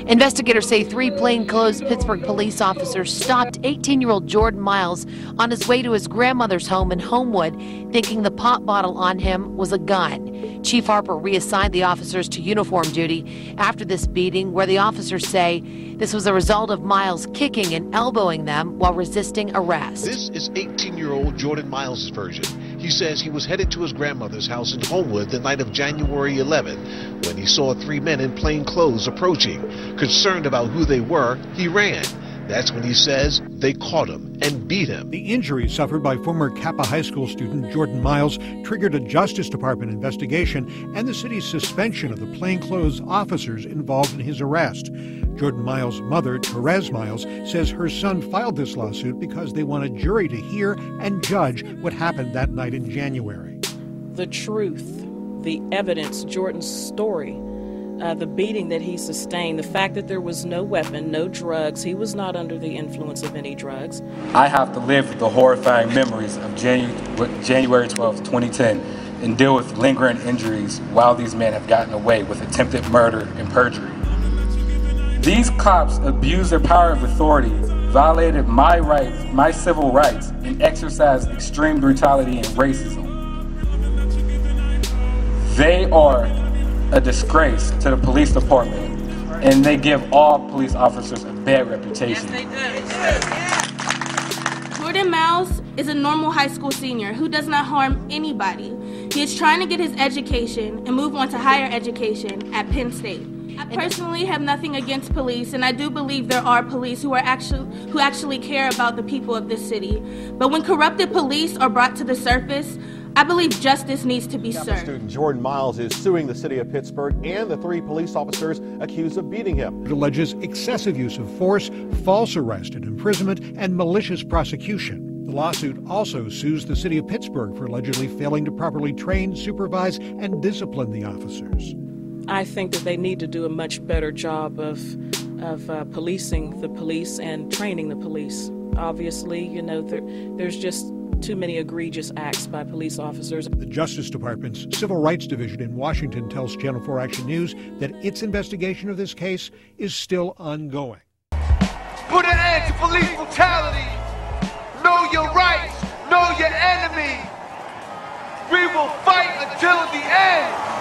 Investigators say 3 plainclothes Pittsburgh police officers stopped 18-year-old Jordan Miles on his way to his grandmother's home in Homewood, thinking the pop bottle on him was a gun. Chief Harper reassigned the officers to uniform duty after this beating, where the officers say this was a result of Miles kicking and elbowing them while resisting arrest. This is 18-year-old Jordan Miles' version. He says he was headed to his grandmother's house in Homewood the night of January 11th when he saw 3 men in plain clothes approaching. Concerned about who they were, he ran. That's when he says they caught him and beat him. The injuries suffered by former Kappa High School student Jordan Miles triggered a Justice Department investigation and the city's suspension of the plainclothes officers involved in his arrest. Jordan Miles' mother, Therese Miles, says her son filed this lawsuit because they want a jury to hear and judge what happened that night in January. The truth, the evidence, Jordan's story, the beating that he sustained, the fact that there was no weapon, no drugs, he was not under the influence of any drugs. I have to live with the horrifying memories of January 12, 2010 and deal with lingering injuries while these men have gotten away with attempted murder and perjury. These cops abused their power of authority, violated my rights, my civil rights, and exercised extreme brutality and racism. They are a disgrace to the police department, and they give all police officers a bad reputation. Yes, they do. Jordan Miles is a normal high school senior who does not harm anybody. He is trying to get his education and move on to higher education at Penn State. I personally have nothing against police, and I do believe there are police who actually care about the people of this city. But when corrupted police are brought to the surface, I believe justice needs to be served. Student Jordan Miles is suing the city of Pittsburgh and the 3 police officers accused of beating him. It alleges excessive use of force, false arrest and imprisonment, and malicious prosecution. The lawsuit also sues the city of Pittsburgh for allegedly failing to properly train, supervise, and discipline the officers. I think that they need to do a much better job of policing the police and training the police. Obviously, you know, there's just too many egregious acts by police officers. The Justice Department's Civil Rights Division in Washington tells Channel 4 Action News that its investigation of this case is still ongoing. Put an end to police brutality. Know your rights. Know your enemy. We will fight until the end.